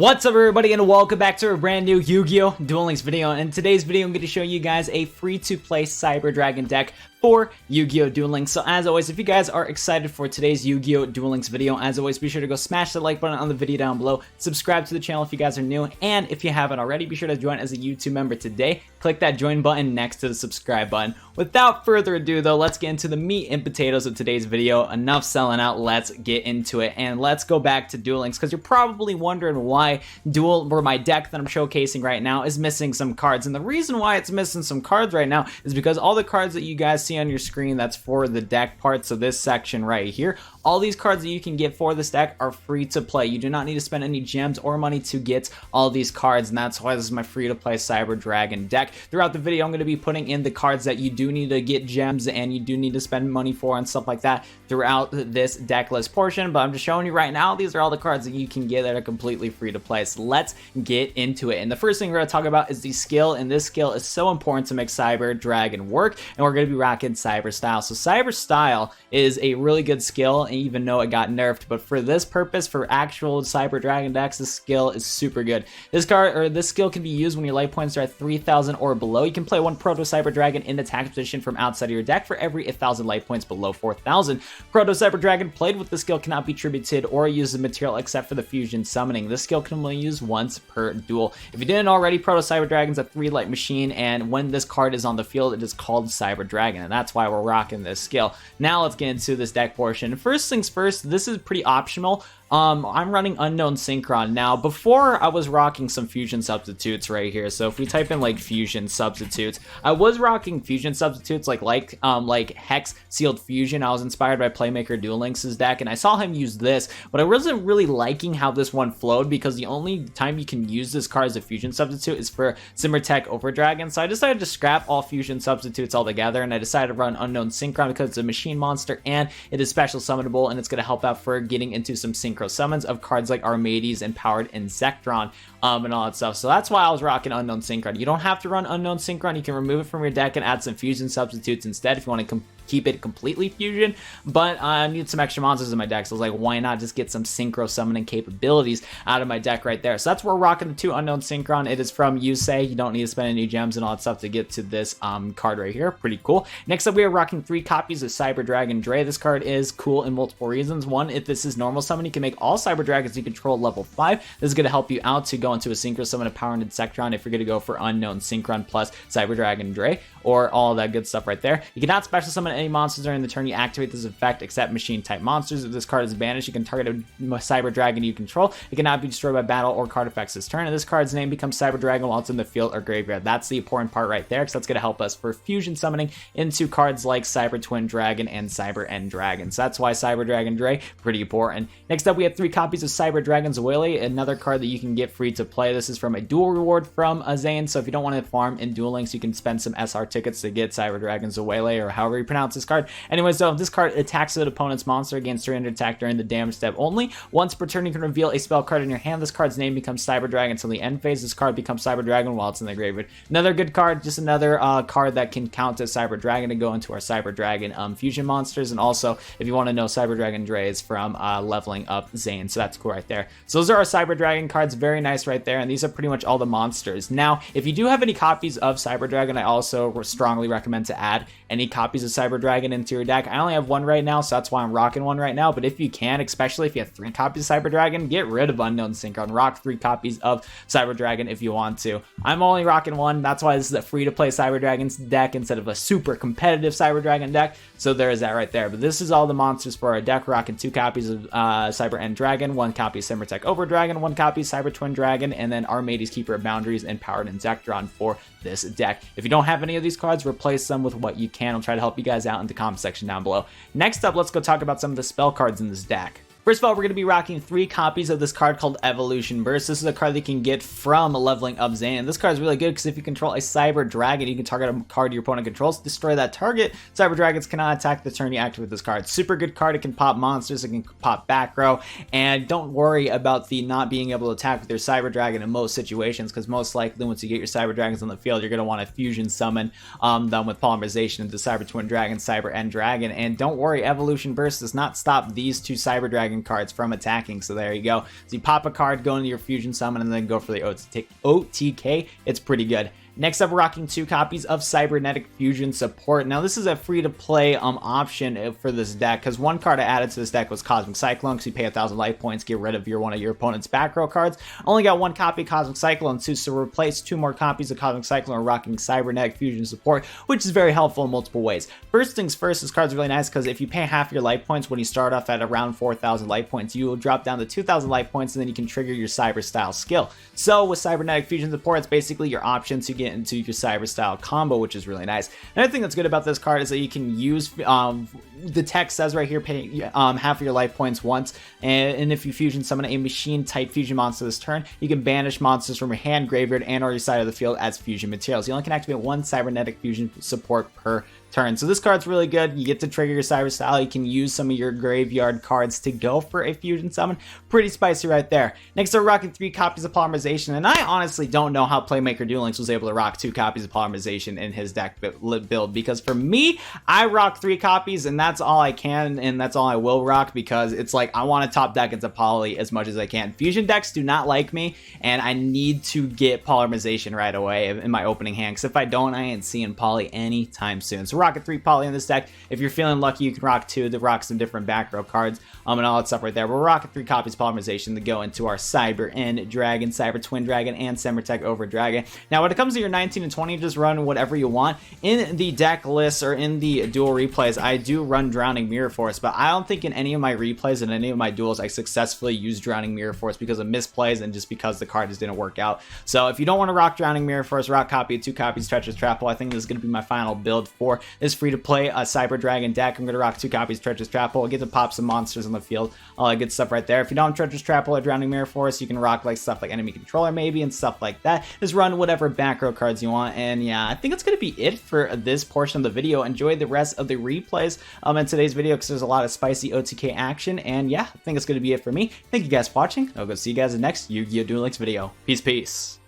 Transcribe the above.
What's up everybody and welcome back to a brand new Yu-Gi-Oh! Duel Links video. And in today's video I'm going to show you guys a free-to-play Cyber Dragon deck for Yu-Gi-Oh! Duel Links. So as always, if you guys are excited for today's Yu-Gi-Oh! Duel Links video, as always, be sure to go smash the like button on the video down below, subscribe to the channel if you guys are new, and if you haven't already, be sure to join as a YouTube member today. Click that join button next to the subscribe button. Without further ado though, let's get into the meat and potatoes of today's video. Enough selling out, let's get into it, and let's go back to Duel Links, because you're probably wondering why my deck that I'm showcasing right now is missing some cards. And the reason why it's missing some cards right now is because all the cards that you guys see on your screen, that's for the deck part, so this section right here, all these cards that you can get for this deck are free to play. You do not need to spend any gems or money to get all these cards, and that's why this is my free to play Cyber Dragon deck. Throughout the video I'm going to be putting in the cards that you do need to get gems and you do need to spend money for and stuff like that throughout this deck list portion, but I'm just showing you right now, these are all the cards that you can get that are completely free to play. So let's get into it. And the first thing we're going to talk about is the skill, and this skill is so important to make Cyber Dragon work, and we're going to be rocking Cyber Style. So Cyber Style is a really good skill, even though it got nerfed, but for this purpose, for actual Cyber Dragon decks, this skill is super good. This card, or this skill, can be used when your life points are at 3,000 or below. You can play one Proto Cyber Dragon in attack position from outside of your deck for every 1,000 life points below 4,000. Proto Cyber Dragon played with the skill cannot be tributed or use the material except for the fusion summoning. This skill can only use once per duel. If you didn't already, Proto Cyber Dragon's a 3 light machine, and when this card is on the field, it is called Cyber Dragon, and that's why we're rocking this skill. Now let's get into this deck portion. First things first, this is pretty optional. I'm running Unknown Synchron. Now, before I was rocking some fusion substitutes right here. So if we type in like fusion substitutes, I was rocking fusion substitutes like Hex Sealed Fusion. I was inspired by Playmaker Duel Links' deck, and I saw him use this, but I wasn't really liking how this one flowed, because the only time you can use this card as a fusion substitute is for Simmertech Over Dragon. So I decided to scrap all fusion substitutes altogether, and I decided to run Unknown Synchron because it's a machine monster and it is special summonable, and it's going to help out for getting into some synchro summons of cards like Armades, Empowered, and Zektron, and all that stuff. So that's why I was rocking Unknown Synchron. You don't have to run Unknown Synchron. You can remove it from your deck and add some fusion substitutes instead if you want to keep it completely fusion, but I need some extra monsters in my deck, so I was like, why not just get some synchro summoning capabilities out of my deck right there. So that's where we're rocking the 2 Unknown Synchron. It is from Yusei. You don't need to spend any gems and all that stuff to get to this card right here. Pretty cool. Next up, we are rocking 3 copies of Cyber Dragon Dre. This card is cool in multiple reasons. One, if this is normal summon, you can make all Cyber Dragons you control level 5. This is going to help you out to go into a synchro summon of Power and Zektron if you're going to go for Unknown Synchron plus Cyber Dragon Dre, or all that good stuff right there. You cannot special summon any monsters during the turn you activate this effect except machine type monsters. If this card is banished, you can target a Cyber Dragon you control. It cannot be destroyed by battle or card effects this turn, and this card's name becomes Cyber Dragon while it's in the field or graveyard. That's the important part right there, because that's going to help us for fusion summoning into cards like Cyber Twin Dragon and Cyber End Dragon. So that's why Cyber Dragon Dre, pretty important. Next up, we have 3 copies of Cyber Dragon Zoele, another card that you can get free to play. This is from a dual reward from Zane, so if you don't want to farm in Duel Links, you can spend some SR tickets to get Cyber Dragon Zoele, or however you pronounce this card. Anyways, so if this card attacks an opponent's monster, against 300 attack during the damage step only. Once per turn, you can reveal a spell card in your hand. This card's name becomes Cyber Dragon until the end phase. This card becomes Cyber Dragon while it's in the graveyard. Another good card, just another card that can count as Cyber Dragon to go into our Cyber Dragon fusion monsters. And also, if you want to know, Cyber Dragon Dre is from leveling up Zane, so that's cool right there. So those are our Cyber Dragon cards, very nice right there, and these are pretty much all the monsters. Now, if you do have any copies of Cyber Dragon, I also strongly recommend to add any copies of Cyber Dragon into your deck. I only have 1 right now, so that's why I'm rocking 1 right now, but if you can, especially if you have 3 copies of Cyber Dragon, get rid of Unknown Synchron. Rock 3 copies of Cyber Dragon if you want to. I'm only rocking 1, that's why this is a free-to-play Cyber Dragon's deck instead of a super competitive Cyber Dragon deck, so there is that right there. But this is all the monsters for our deck. We're rocking 2 copies of Cyber End Dragon, 1 copy of Simmertech Over Dragon, 1 copy of Cyber Twin Dragon, and then Armades, Keeper of Boundaries, and Powered and Zektron for this deck. If you don't have any of these cards, replace them with what you can. I'll try to help you guys out in the comment section down below. Next up, let's go talk about some of the spell cards in this deck. First of all, we're going to be rocking 3 copies of this card called Evolution Burst. This is a card that you can get from leveling up Zane. And this card is really good because if you control a Cyber Dragon, you can target a card your opponent controls, destroy that target. Cyber Dragons cannot attack the turn you activate this card. Super good card. It can pop monsters, it can pop back row, and don't worry about the not being able to attack with your Cyber Dragon in most situations, because most likely once you get your Cyber Dragons on the field, you're going to want to fusion summon them with polymerization into Cyber Twin Dragon, Cyber End Dragon. And don't worry, Evolution Burst does not stop these 2 Cyber Dragons Dragon cards from attacking. So there you go. So you pop a card, go into your Fusion Summon, and then go for the OTK. It's pretty good. Next up, we're rocking 2 copies of Cybernetic Fusion Support. Now, this is a free-to-play option for this deck, because one card I added to this deck was Cosmic Cyclone, because you pay 1,000 life points, get rid of one of your opponent's back row cards. Only got 1 copy of Cosmic Cyclone, too, so replace 2 more copies of Cosmic Cyclone, we're rocking Cybernetic Fusion Support, which is very helpful in multiple ways. First things first, this card's really nice, because if you pay half your life points when you start off at around 4,000 life points, you will drop down to 2,000 life points, and then you can trigger your Cyber-style skill. So, with Cybernetic Fusion Support, it's basically your option to get into your Cyber style combo, which is really nice. Another thing that's good about this card is that you can use the text says right here, pay half of your life points once, and if you fusion summon a machine type fusion monster this turn, you can banish monsters from your hand, graveyard, and or your side of the field as fusion materials. You only can activate 1 Cybernetic Fusion Support per turn. So this card's really good. You get to trigger your Cyber style. You can use some of your graveyard cards to go for a fusion summon. Pretty spicy right there. Next, we're rocking 3 copies of Polymerization, and I honestly don't know how Playmaker Duel Links was able to rock 2 copies of Polymerization in his deck build, because for me, I rock 3 copies, and that's all I can, and that's all I will rock, because it's like I want to top deck into Poly as much as I can. Fusion decks do not like me, and I need to get Polymerization right away in my opening hand, because if I don't, I ain't seeing Poly anytime soon. So rock a 3 Poly in this deck. If you're feeling lucky, you can rock 2 to rock some different back row cards and all that stuff right there. We're rocking 3 copies of Polymerization to go into our Cyber and Dragon, Cyber Twin Dragon, and Semirtech Over Dragon. Now, when it comes to your 19 and 20, just run whatever you want. In the deck list or in the duel replays, I do run Drowning Mirror Force, but I don't think in any of my replays and any of my duels I successfully used Drowning Mirror Force because of misplays and just because the card just didn't work out. So if you don't want to rock Drowning Mirror Force, rock copy of 2 copies Treacherous Trapple. I think this is going to be my final build for this free-to-play Cyber Dragon deck. I'm going to rock 2 copies Treacherous Trapple. I get to pop some monsters on the field. All that good stuff right there. If you don't have Treacherous Trapple or Drowning Mirror Force, you can rock like stuff like Enemy Controller maybe and stuff like that. Just run whatever back row cards you want. And yeah, I think that's going to be it for this portion of the video. Enjoy the rest of the replays in today's video, because there's a lot of spicy OTK action. And yeah, I think that's going to be it for me. Thank you guys for watching. I'll go see you guys in the next Yu-Gi-Oh! Duel Links video. Peace.